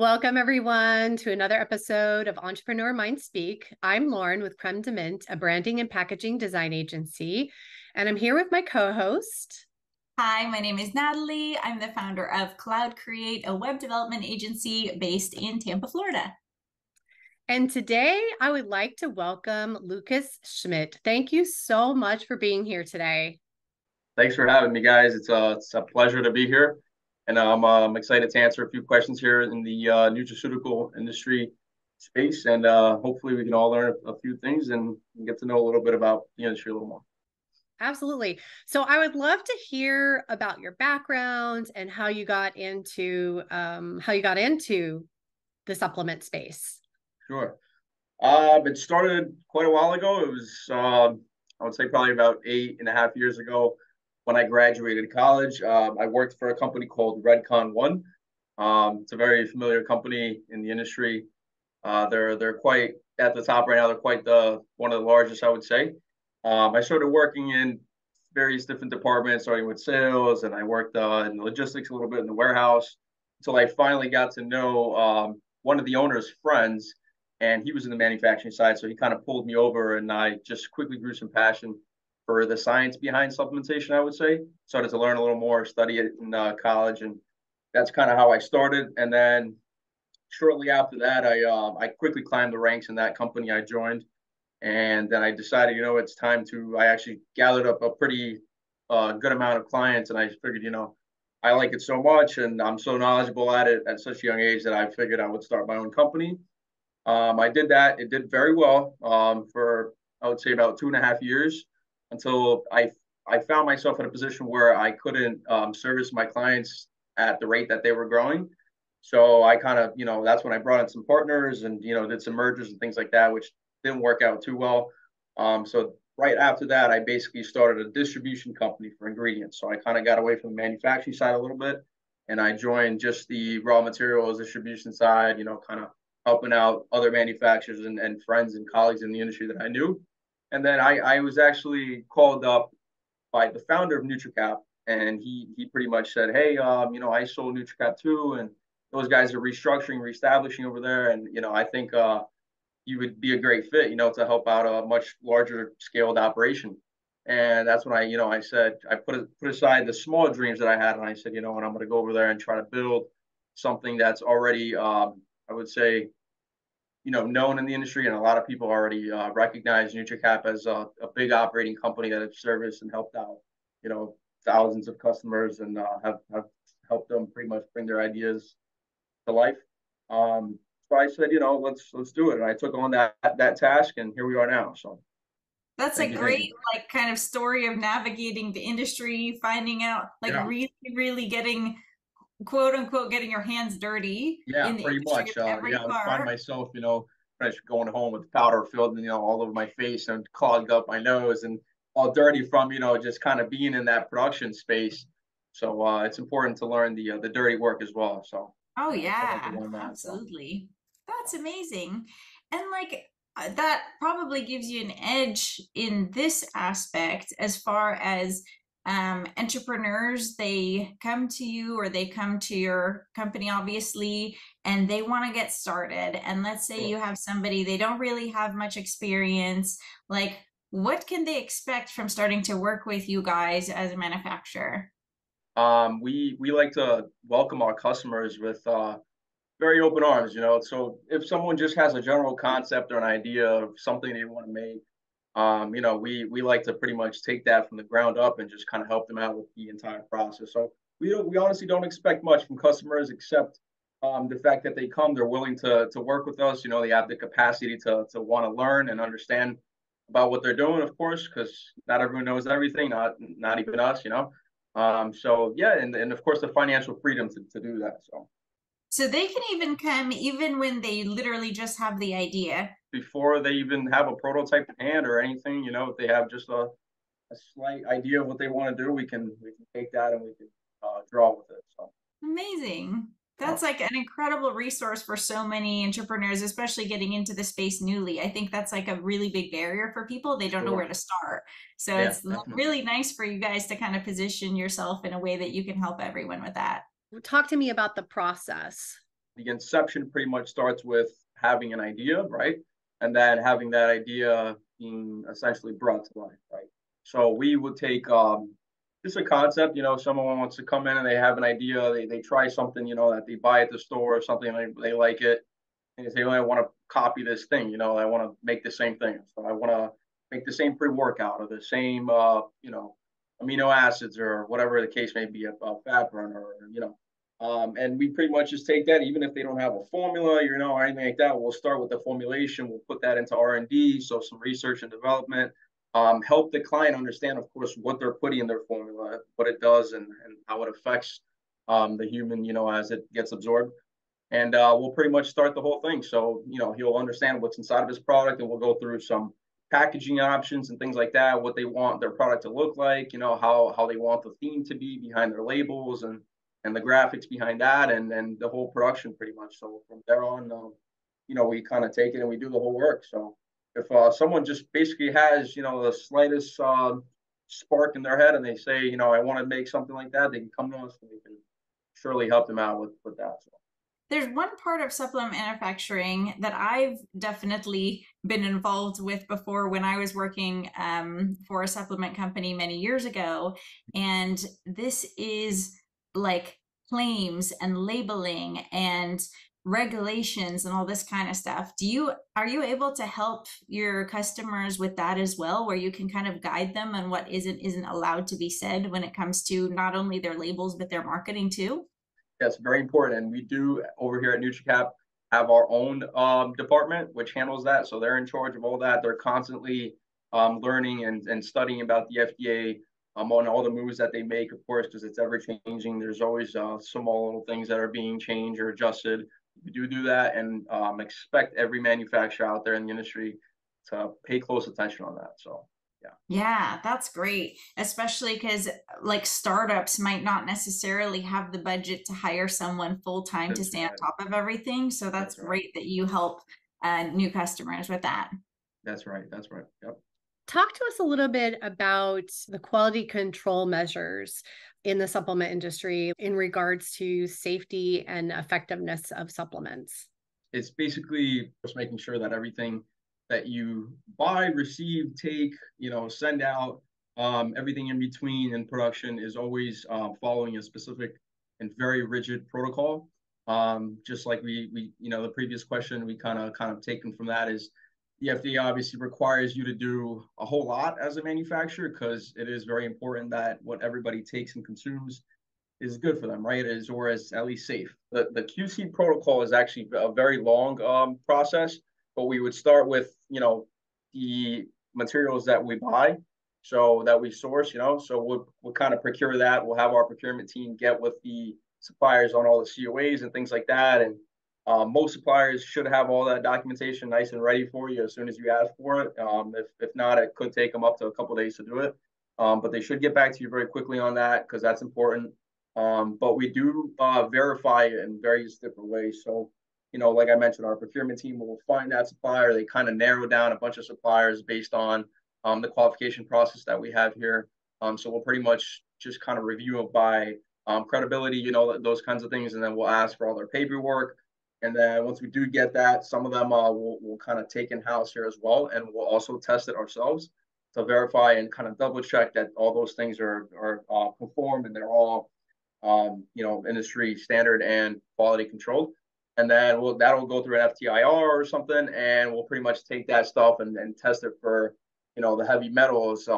Welcome, everyone, to another episode of Entrepreneur Mind Speak. I'm Lauren with Creme de Mint, a branding and packaging design agency, and I'm here with my co-host. Hi, my name is Natalie. I'm the founder of Cloud Create, a web development agency based in Tampa, Florida. And today I would like to welcome Lucas Schmidt. Thank you so much for being here today. Thanks for having me, guys. It's a pleasure to be here, and I'm excited to answer a few questions here in the nutraceutical industry space, and hopefully we can all learn a few things and get to know a little bit about the industry a little more. Absolutely. So I would love to hear about your background and how you got into the supplement space. Sure. It started quite a while ago. It was I would say probably about 8.5 years ago when I graduated college. I worked for a company called Redcon One. It's a very familiar company in the industry. They're quite at the top right now. They're quite the one of the largest, I would say. I started working in various different departments, starting with sales, and I worked in logistics a little bit in the warehouse until I finally got to know one of the owner's friends, and he was in the manufacturing side, so he kind of pulled me over, and I just quickly grew some passion for the science behind supplementation. I would say started to learn a little more, study it in college, and that's kind of how I started. And then shortly after that, I quickly climbed the ranks in that company I joined, and then I decided, it's time to. I actually gathered up a pretty good amount of clients, and I figured, I like it so much, and I'm so knowledgeable at it at such a young age that I figured I would start my own company. I did that. It did very well for I would say about 2.5 years until I found myself in a position where I couldn't service my clients at the rate that they were growing. So I kind of, that's when I brought in some partners and, did some mergers and things like that, which didn't work out too well. So right after that, I basically started a distribution company for ingredients. So I kind of got away from the manufacturing side a little bit and I joined just the raw materials distribution side, kind of helping out other manufacturers and friends and colleagues in the industry that I knew. And then I was actually called up by the founder of NutriCap, and he pretty much said, "Hey, I sold NutriCap too, and those guys are restructuring, reestablishing over there, and I think you would be a great fit, to help out a much larger scaled operation." And that's when I said I put aside the small dreams that I had, and I said, what, I'm going to go over there and try to build something that's already, I would say, known in the industry, and a lot of people already recognize NutriCap as a big operating company that has serviced and helped out, thousands of customers and have helped them pretty much bring their ideas to life. So I said, let's do it, and I took on that task, and here we are now. So That's a thank you, thank great you. kind of story of navigating the industry, finding out Yeah, really, really getting quote unquote getting your hands dirty yeah, in the pretty industry much. of every Yeah, I would find part. myself, going home with powder filled, all over my face and clogged up my nose and all dirty from, just kind of being in that production space. So it's important to learn the dirty work as well. So Oh I had to yeah, learn that. So absolutely. That's amazing. And that probably gives you an edge in this aspect as far as entrepreneurs, they come to you or they come to your company, obviously, and they want to get started. And let's say sure. you have somebody, they don't really have much experience. Like, what can they expect from starting to work with you guys as a manufacturer? We like to welcome our customers with very open arms. So if someone just has a general concept or an idea of something they want to make, we like to pretty much take that from the ground up and just kind of help them out with the entire process. So we honestly don't expect much from customers except the fact that they come, they're willing to work with us. They have the capacity to want to learn and understand about what they're doing, of course, because not everyone knows everything, not even us. So yeah, and of course the financial freedom to do that. So So they can even come even when they literally just have the idea. before they even have a prototype in hand or anything, if they have just a slight idea of what they want to do, we can take that and we can draw with it. So Amazing. uh, That's like an incredible resource for so many entrepreneurs, especially getting into the space newly. I think that's like a really big barrier for people. They don't know where sure, to start. So yeah, it's definitely. really nice for you guys to kind of position yourself in a way that you can help everyone with that. Talk to me about the process. The inception pretty much starts with having an idea, right? And then having that idea being essentially brought to life, right? So we would take just a concept, someone wants to come in and they have an idea, they try something, that they buy at the store or something, they like it, and they say, oh, I want to copy this thing, I want to make the same thing. So I want to make the same pre-workout or the same, amino acids or whatever the case may be, a fat burner, and we pretty much just take that, even if they don't have a formula, or anything like that. We'll start with the formulation. We'll put that into R&D, so some research and development. Help the client understand, of course, what they're putting in their formula, what it does, and how it affects the human, as it gets absorbed. And we'll pretty much start the whole thing. So, he'll understand what's inside of his product, and we'll go through some packaging options and things like that, what they want their product to look like, how they want the theme to be behind their labels and the graphics behind that, and the whole production pretty much. So from there on, we kind of take it and we do the whole work. So if someone just basically has, the slightest spark in their head and they say, I want to make something like that, they can come to us and we can surely help them out with that. So. There's one part of supplement manufacturing that I've definitely been involved with before when I was working for a supplement company many years ago. And this is like claims and labeling and regulations and all this kind of stuff. Are you able to help your customers with that as well, where you can kind of guide them on what isn't allowed to be said when it comes to not only their labels, but their marketing too? That's very important. And we do over here at NutriCap have our own department which handles that. So they're in charge of all that. They're constantly learning and studying about the FDA on all the moves that they make, of course, because it's ever changing. There's always small little things that are being changed or adjusted. We do that, and expect every manufacturer out there in the industry to pay close attention on that. So. Yeah, that's great. Especially because like startups might not necessarily have the budget to hire someone full time to That's stay on right. top of everything. So that's That's right. great that you help new customers with that. That's right. That's right. Yep. Talk to us a little bit about the quality control measures in the supplement industry in regards to safety and effectiveness of supplements. It's basically just making sure that everything that you buy, receive, take, send out, everything in between in production is always following a specific and very rigid protocol. Just like the previous question we kind of taken from that is the FDA obviously requires you to do a whole lot as a manufacturer, because it is very important that what everybody takes and consumes is good for them, right? Or is at least safe. The QC protocol is actually a very long process, but we would start with, the materials that we buy, so that we source, so we'll kind of procure that. We'll have our procurement team get with the suppliers on all the COAs and things like that. And most suppliers should have all that documentation nice and ready for you as soon as you ask for it. If not, it could take them up to a couple of days to do it. But they should get back to you very quickly on that, because that's important. But we do verify it in various different ways. So, like I mentioned, our procurement team will find that supplier. They kind of narrow down a bunch of suppliers based on the qualification process that we have here. So we'll pretty much just kind of review it by credibility, those kinds of things. And then we'll ask for all their paperwork. And then once we do get that, some of them we'll kind of take in-house here as well. And we'll also test it ourselves to verify and kind of double check that all those things are conformed and they're all industry standard and quality controlled. And then that'll go through an FTIR or something, and we'll pretty much take that stuff and test it for, the heavy metals,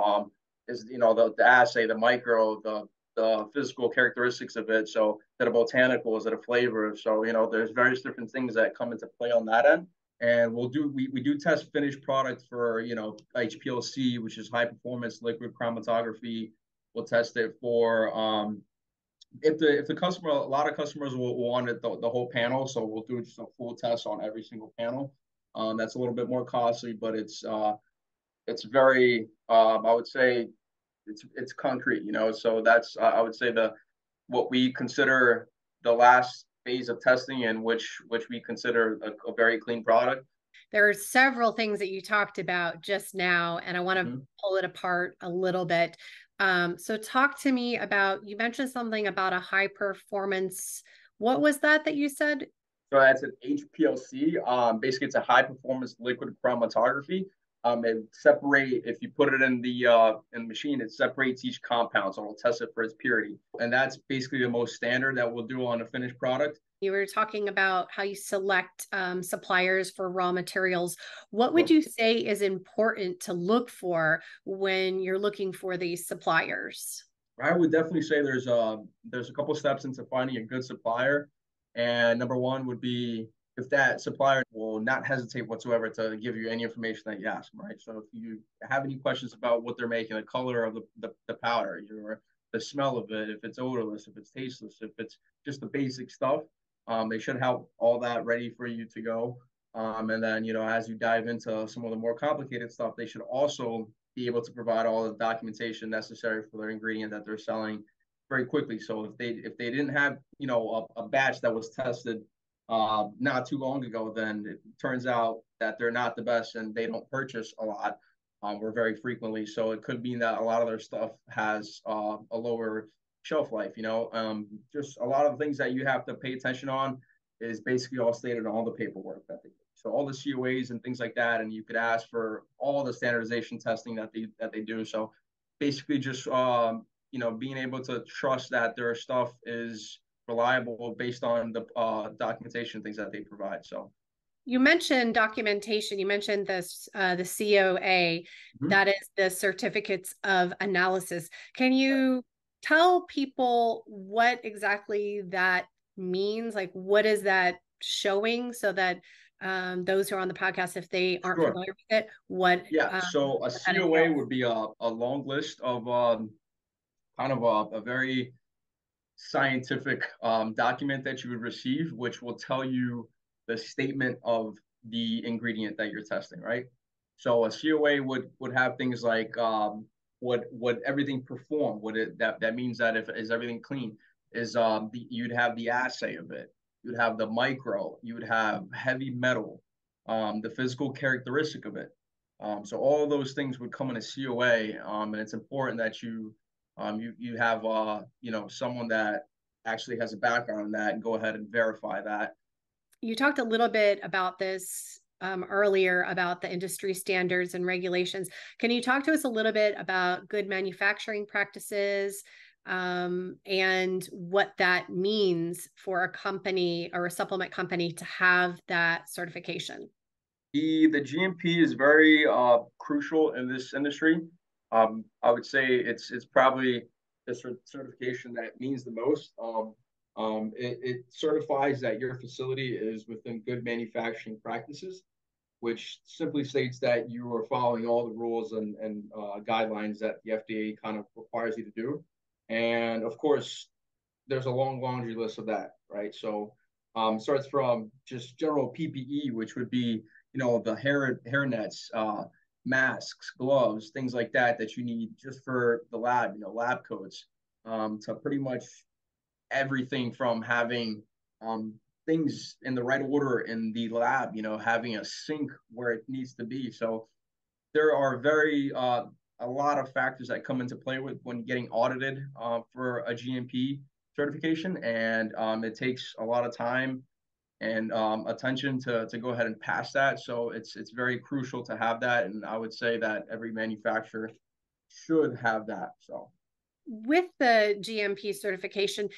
is the assay, the micro, the physical characteristics of it. So is it a botanical, is it a flavor? So there's various different things that come into play on that end. And we do test finished product for HPLC, which is high performance liquid chromatography. We'll test it for if the customer, a lot of customers will want it the whole panel, so we'll do just a full test on every single panel. That's a little bit more costly, but it's very I would say it's concrete, so that's I would say what we consider the last phase of testing, and which we consider a very clean product. There are several things that you talked about just now, and I want to pull it apart a little bit. So talk to me about, you mentioned something about a high performance. What was that you said? So that's an HPLC. Basically, it's a high performance liquid chromatography. It separate if you put it in the machine, it separates each compound, so it'll test it for its purity. And that's basically the most standard that we'll do on a finished product. You were talking about how you select suppliers for raw materials. What would you say is important to look for when you're looking for these suppliers? I would definitely say there's a couple steps into finding a good supplier, and number one would be if that supplier will not hesitate whatsoever to give you any information that you ask them, right? So if you have any questions about what they're making, the color of the powder, the smell of it, if it's odorless, if it's tasteless, if it's just the basic stuff, they should have all that ready for you to go. And then, as you dive into some of the more complicated stuff, they should also be able to provide all the documentation necessary for their ingredient that they're selling very quickly. So if they didn't have a batch that was tested not too long ago, then it turns out that they're not the best and they don't purchase a lot or very frequently. So it could mean that a lot of their stuff has a lower shelf life. Just a lot of things that you have to pay attention on is basically all stated on all the paperwork that they do. So all the COAs and things like that, and you could ask for all the standardization testing that they do. So basically, just being able to trust that their stuff is reliable based on the documentation things that they provide. So you mentioned documentation. You mentioned this the COA, that is the certificates of analysis. Can you tell people what exactly that means? Like, what is that showing so that those who are on the podcast, if they aren't familiar with it, what? So a COA would be a long list of kind of a very scientific document that you would receive, which will tell you the statement of the ingredient that you're testing, right? So a COA would have things like would everything perform? Would it that means that if is everything clean? Is you'd have the assay of it, you'd have the micro, you would have heavy metal, the physical characteristic of it. So all of those things would come in a COA, and it's important that you have someone that actually has a background in that and go ahead and verify that. You talked a little bit about this earlier about the industry standards and regulations. Can you talk to us a little bit about good manufacturing practices and what that means for a company or a supplement company to have that certification? The GMP is very crucial in this industry. I would say it's probably the certification that means the most. It certifies that your facility is within good manufacturing practices, which simply states that you are following all the rules and guidelines that the FDA kind of requires you to do. And of course, there's a long laundry list of that, right? So starts from just general PPE, which would be, the hair nets, masks, gloves, things like that that you need just for the lab, lab coats, to pretty much everything from having things in the right order in the lab, having a sink where it needs to be. So there are a lot of factors that come into play with when getting audited for a GMP certification, and it takes a lot of time and attention to go ahead and pass that. So it's very crucial to have that, and I would say that every manufacturer should have that. So with the GMP certification,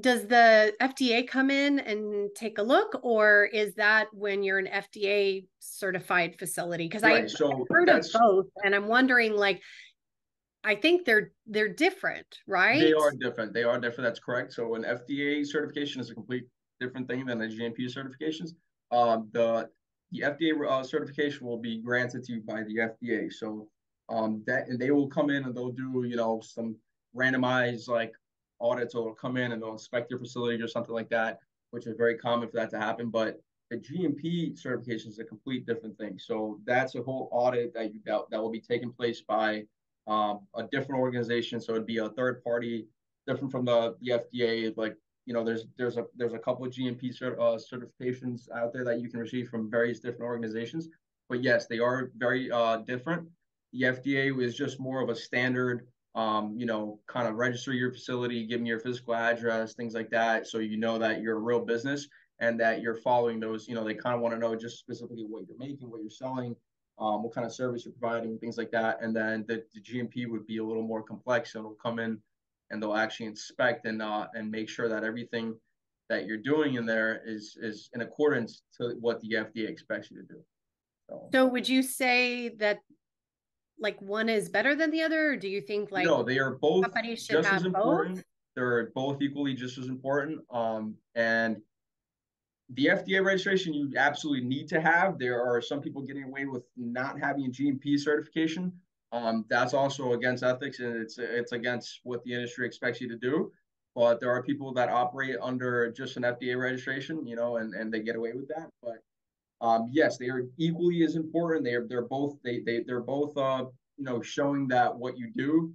does the FDA come in and take a look, or is that when you're an FDA certified facility? Because I've heard of both, and I'm wondering, like, I think they're different, right? They are different. That's correct. So an FDA certification is a complete different thing than the GMP certifications. The FDA certification will be granted to you by the FDA. So that, and they will come in and they'll do some randomized like audits, or they'll come in and they'll inspect your facility or something like that, which is very common for that to happen. But the GMP certification is a complete different thing. So that's a whole audit that will be taking place by a different organization. So it'd be a third party, different from the FDA. Like, there's a couple of GMP certifications out there that you can receive from various different organizations. But yes, they are very different. The FDA is just more of a standard, kind of register your facility, give me your physical address, things like that, so you know that you're a real business. and that you're following those. They kind of want to know just specifically what you're making, what you're selling, what kind of service you're providing, things like that. And then the GMP would be a little more complex, and it'll come in and they'll actually inspect and make sure that everything that you're doing in there is in accordance to what the FDA expects you to do. So would you say that like one is better than the other, or do you think like they are both companies should just as have both? important. They're both equally just as important. And the FDA registration you absolutely need to have. There are some people getting away with not having a GMP certification. That's also against ethics, and it's against what the industry expects you to do. But there are people that operate under just an FDA registration, and they get away with that. But yes, they are equally as important. They're both showing that what you do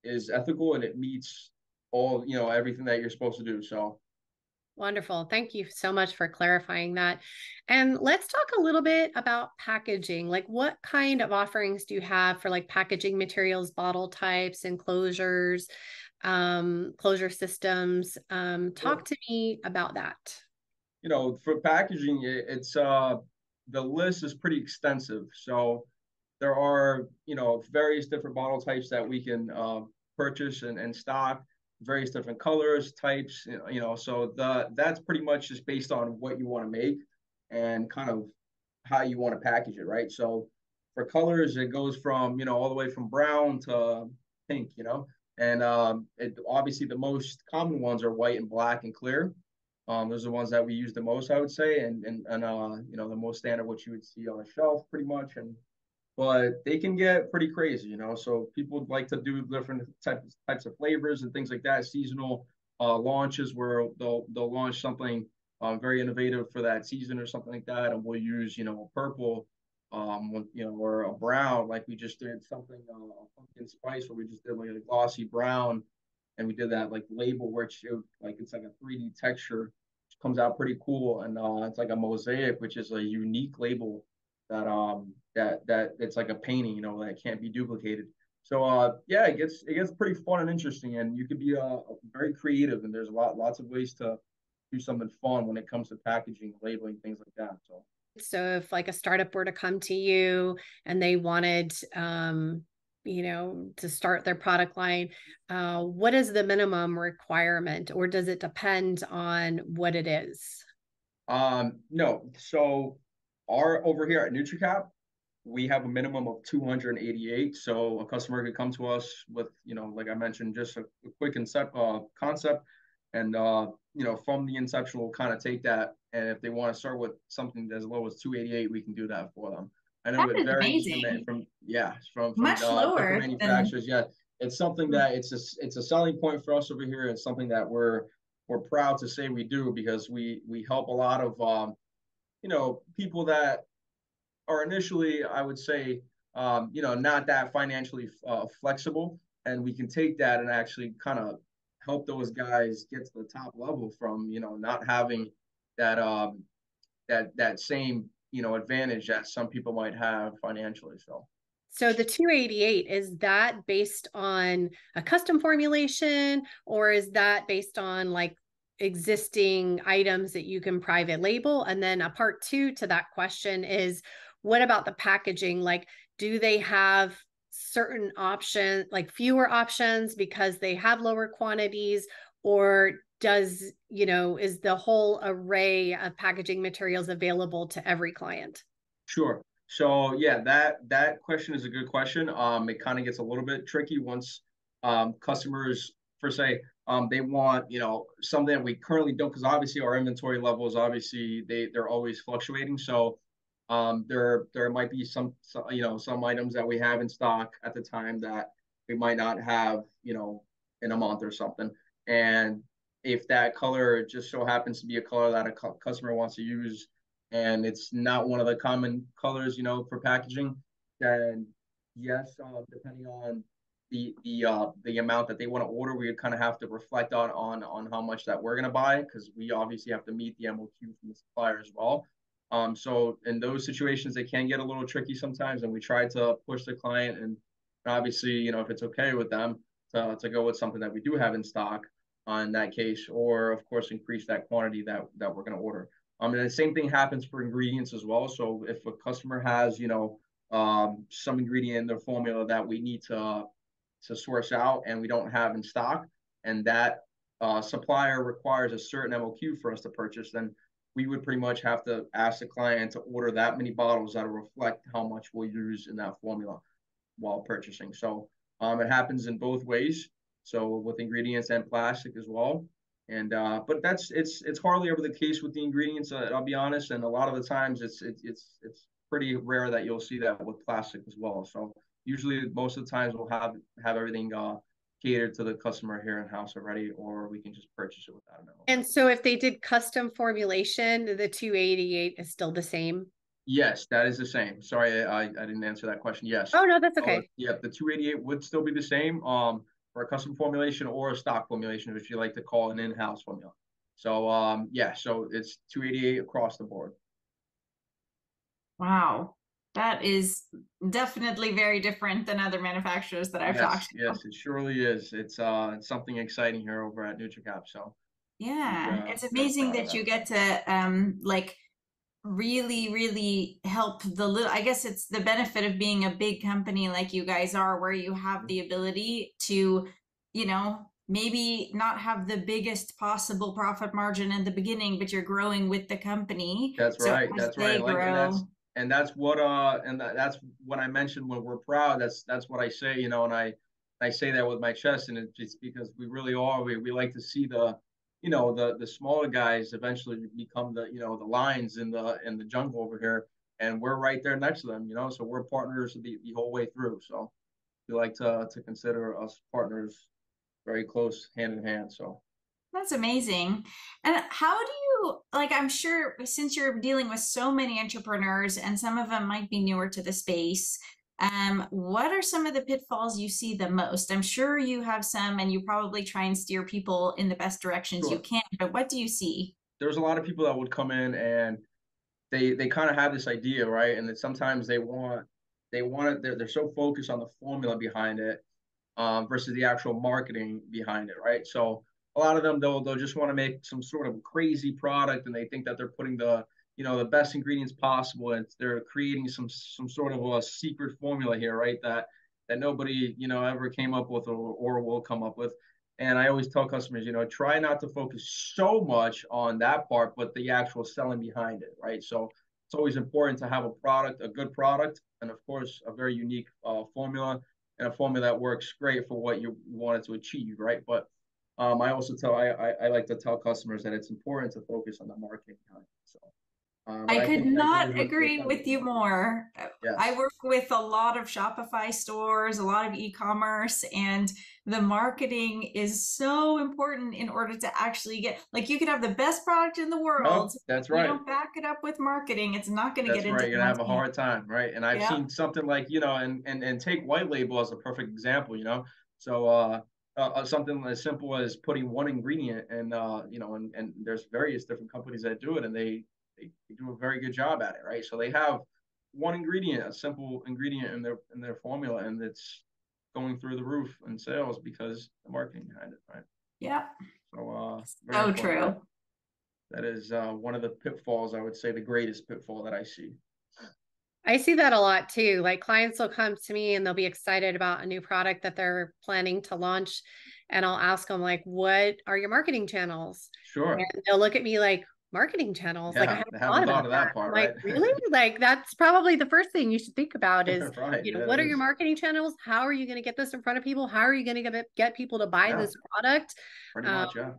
is ethical and it meets all everything that you're supposed to do. So wonderful. Thank you so much for clarifying that. And let's talk a little bit about packaging. Like what kind of offerings do you have for like packaging materials, bottle types, enclosures, closure systems? Talk to me about that. For packaging, it's the list is pretty extensive. So there are, various different bottle types that we can purchase and stock, various different colors, types, so that's pretty much just based on what you want to make and kind of how you want to package it, right? So for colors, it goes from, all the way from brown to pink, and obviously the most common ones are white and black and clear. Those are the ones that we use the most, I would say, and the most standard what you would see on a shelf, pretty much. But they can get pretty crazy, So people would like to do different types of flavors and things like that. Seasonal launches where they'll launch something very innovative for that season or something like that, and we'll use a purple, or a brown, like we just did something a pumpkin spice, where we just did like a glossy brown, and we did that like label where it's like a 3D texture, which comes out pretty cool, and it's like a mosaic, which is a unique label that it's like a painting, that can't be duplicated. So yeah, it gets pretty fun and interesting, and you could be very creative, and there's lots of ways to do something fun when it comes to packaging, labeling, things like that. So if like a startup were to come to you and they wanted to start their product line, what is the minimum requirement, or does it depend on what it is? No. So over here at NutriCap, we have a minimum of 288. So a customer could come to us with, like I mentioned, just a quick concept, and from the inception, we'll kind of take that. And if they want to start with something as low as 288, we can do that for them. I know That it is varies amazing. from Much different lower than manufacturers. Yeah, it's something that it's a selling point for us over here. It's something that we're proud to say we do, because we help a lot of people that are initially, I would say, not that financially flexible, and we can take that and actually kind of help those guys get to the top level from, not having that that same advantage that some people might have financially. So the 288, is that based on a custom formulation, or is that based on like existing items that you can private label? And then a part two to that question is, what about the packaging? Like, do they have certain options, like fewer options because they have lower quantities, or is the whole array of packaging materials available to every client? Sure. So yeah, that question is a good question. It kind of gets a little bit tricky once customers, per se, they want something that we currently don't, because obviously our inventory levels, obviously they're always fluctuating. So there might be some items that we have in stock at the time that we might not have in a month or something. And if that color just so happens to be a color that a customer wants to use, and it's not one of the common colors, for packaging, then yes, depending on the amount that they want to order, we kind of have to reflect on how much that we're going to buy, because we obviously have to meet the MOQ from the supplier as well. So in those situations, they can get a little tricky sometimes, and we try to push the client, and obviously, if it's okay with them to go with something that we do have in stock in that case, or of course increase that quantity that we're going to order. And the same thing happens for ingredients as well. So if a customer has, some ingredient in their formula that we need to source out and we don't have in stock, and that supplier requires a certain MOQ for us to purchase, then we would pretty much have to ask the client to order that many bottles that will reflect how much we'll use in that formula while purchasing. So it happens in both ways. So with ingredients and plastic as well. And but it's hardly ever the case with the ingredients. I'll be honest, and a lot of the times it's pretty rare that you'll see that with plastic as well. So usually most of the times we'll have everything catered to the customer here in house already, or we can just purchase it without a memo. And so if they did custom formulation, the 288 is still the same? Yes, that is the same. Sorry, I didn't answer that question. Yes. Oh, no, that's okay. Yeah, the 288 would still be the same for a custom formulation or a stock formulation, if you like to call it an in-house formula. So yeah, so it's 288 across the board. Wow. That is definitely very different than other manufacturers that I've talked to. Yes, it surely is. It's something exciting here over at NutraCap. So yeah, it's amazing that you get to like really help the little, I guess it's the benefit of being a big company like you guys are, where you have the ability to, maybe not have the biggest possible profit margin in the beginning, but you're growing with the company. That's right. That's right. That's what that's what I mentioned when we're proud. That's what I say, and I say that with my chest, and it's because we really are. We like to see the smaller guys eventually become the lions in the jungle over here, and we're right there next to them. So we're partners the whole way through. So we like to consider us partners, very close, hand in hand. So. That's amazing. And how do you, like, I'm sure since you're dealing with so many entrepreneurs and some of them might be newer to the space, what are some of the pitfalls you see the most? I'm sure you have some, and you probably try and steer people in the best directions you can, but what do you see? There's a lot of people that would come in and they kind of have this idea, right? And then sometimes they want it, they're so focused on the formula behind it versus the actual marketing behind it, right? So a lot of them they'll just want to make some sort of crazy product, and they think that they're putting the the best ingredients possible, and they're creating some sort of a secret formula here, right? That nobody ever came up with or will come up with. And I always tell customers, try not to focus so much on that part, but the actual selling behind it, right? So it's always important to have a good product, and of course a very unique formula, and a formula that works great for what you wanted to achieve, right? But I also I like to tell customers that it's important to focus on the marketing behind it. So I could not agree with you more. Yes. I work with a lot of Shopify stores, a lot of e-commerce, and the marketing is so important in order to actually get, like, you could have the best product in the world. That's right. You don't back it up with marketing, it's not going to get into. That's right. You're gonna have a hard time, right? And I've seen something like and take white label as a perfect example. So something as simple as putting one ingredient, and and there's various different companies that do it, and they do a very good job at it, right? So they have one ingredient, a simple ingredient in their formula, and it's going through the roof in sales because the marketing behind it, right? Yeah. So true. That is one of the pitfalls, I would say, the greatest pitfall that I see. I see that a lot too. Like, clients will come to me and they'll be excited about a new product that they're planning to launch, and I'll ask them, like, what are your marketing channels? Sure. And they'll look at me like, marketing channels? Yeah, like, I haven't thought about that part, right? Like, really? Like, that's probably the first thing you should think about is, right, what are your marketing channels? How are you going to get this in front of people? How are you going to get people to buy this product? Pretty much, yeah.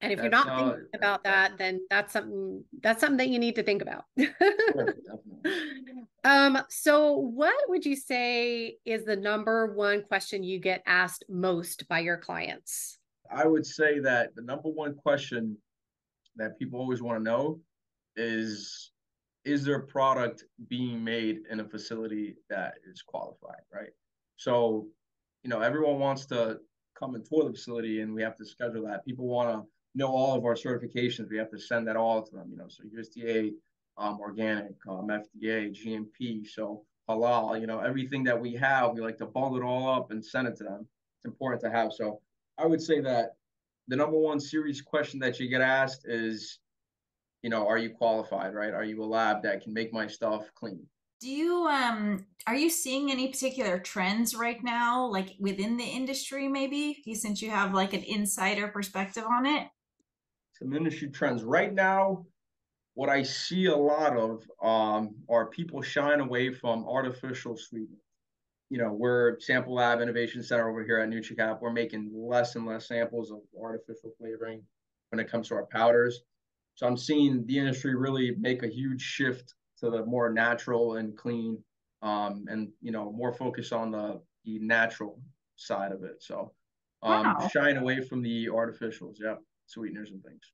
And if you're not thinking about that, then that's something that you need to think about. Sure, definitely. So what would you say is the number one question you get asked most by your clients? I would say that the number one question that people always want to know is their product being made in a facility that is qualified, right? So, everyone wants to come and tour the facility, and we have to schedule that. People want to know all of our certifications. We have to send that all to them, so USDA, organic, FDA, GMP, so halal, everything that we have, we like to bundle it all up and send it to them. It's important to have. So I would say that the number one serious question that you get asked is, are you qualified, right? Are you a lab that can make my stuff clean? Do you are you seeing any particular trends right now, like within the industry, maybe? Since you have like an insider perspective on it? Some industry trends right now. What I see a lot of are people shying away from artificial sweeteners. We're Sample Lab Innovation Center over here at NutriCap. We're making less and less samples of artificial flavoring when it comes to our powders. So I'm seeing the industry really make a huge shift to the more natural and clean, and more focus on the natural side of it. So Wow. shying away from the artificials, yeah, sweeteners and things.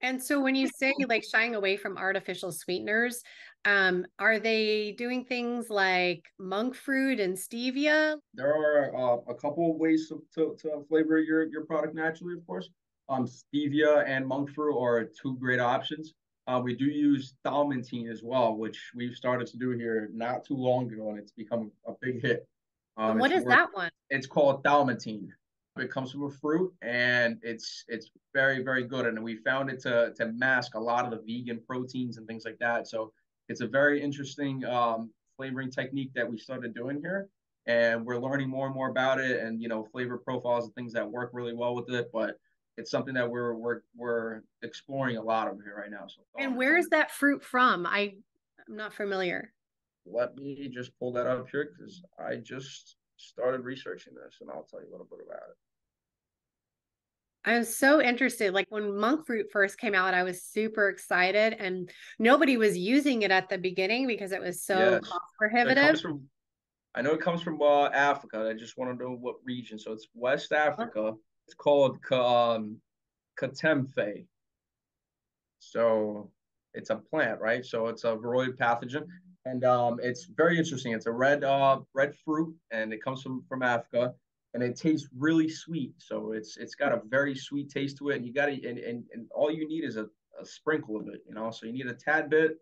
And so when you say like shying away from artificial sweeteners, are they doing things like monk fruit and stevia? There are a couple of ways to flavor your product naturally, of course. Stevia and monk fruit are two great options. We do use dalmatine as well, which we've started to do here not too long ago, and it's become a big hit. And what is that one? It's called dalmatine. It comes from a fruit, and it's very very good. And we found it to mask a lot of the vegan proteins and things like that. So it's a very interesting flavoring technique that we started doing here, and we're learning more and more about it, and flavor profiles and things that work really well with it. But it's something that we're exploring a lot of here right now. So And where is that fruit from? I'm not familiar. let me just pull that up here because I just started researching this, and I'll tell you a little bit about it. I'm so interested. Like when monk fruit first came out, I was super excited, and nobody was using it at the beginning because it was so Yes. cost So it prohibitive. comes from, I know it comes from Africa. I just want to know what region. So it's West Africa. It's called Katemfe. So it's a plant, right? So it's a varroid pathogen, and it's very interesting. It's a red fruit, and it comes from Africa, and it tastes really sweet. So it's got a very sweet taste to it, and you got to and all you need is a sprinkle of it, So you need a tad bit.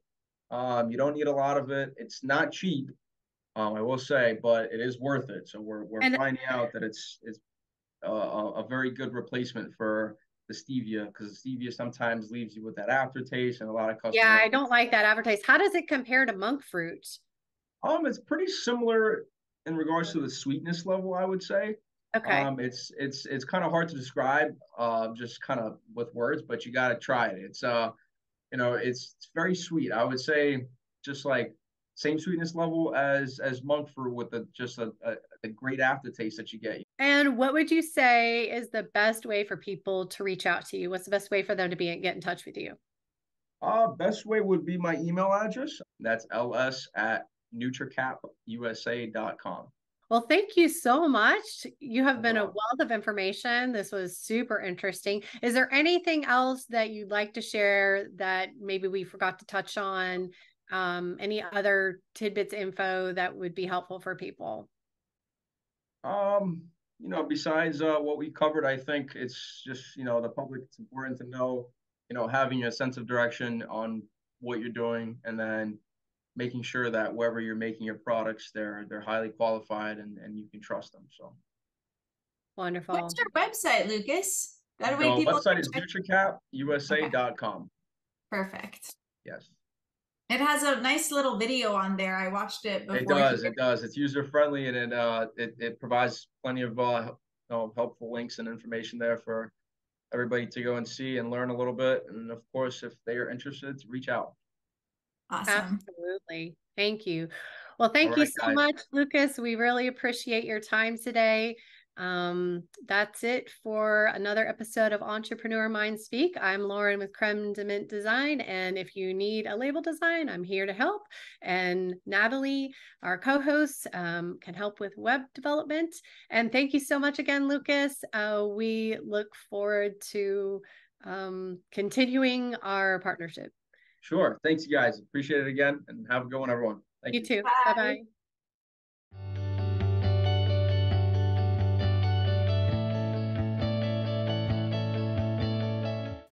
You don't need a lot of it. It's not cheap, I will say, but it is worth it. So we're And finding out that it's a very good replacement for the stevia, because the stevia sometimes leaves you with that aftertaste, and a lot of yeah, customers. I don't like that advertised. How does it compare to monk fruit? It's pretty similar in regards to the sweetness level, I would say. Okay. It's kind of hard to describe, just kind of with words, but you got to try it. It's very sweet. I would say just like same sweetness level as monk fruit, with just a great aftertaste that you get. And what would you say is the best way for people to reach out to you? What's the best way for them to get in touch with you? Best way would be my email address. That's ls@nutracapusa.com. Well, thank you so much. You have No been a problem. wealth of information. This was super interesting. Is there anything else that you'd like to share that maybe we forgot to touch on? Any other tidbits info that would be helpful for people? Besides what we covered, I think it's just, the public, it's important to know, having a sense of direction on what you're doing, and then making sure that wherever you're making your products, they're highly qualified, and you can trust them. So What's Wonderful. your website, Lucas? That the way people website is can check. Okay, nutracapusa.com. perfect. Yes. It has a nice little video on there. I watched it It before does. here. It does. It's user friendly, and it provides plenty of helpful links and information there for everybody to go and see and learn a little bit. And of course, if they are interested, to reach out. Awesome. Absolutely. Thank you. Well, All thank you right, so guys. much, Lucas. We really appreciate your time today. That's it for another episode of Entrepreneur Mind Speak. I'm Lauren with Creme de Mint Design, and if you need a label design, I'm here to help. And Natalie, our co-host, can help with web development. And thank you so much again, Lucas. We look forward to continuing our partnership. Sure. Thanks, you guys. Appreciate it again, and have a good one, everyone. Thank You you. too. Bye Bye. bye.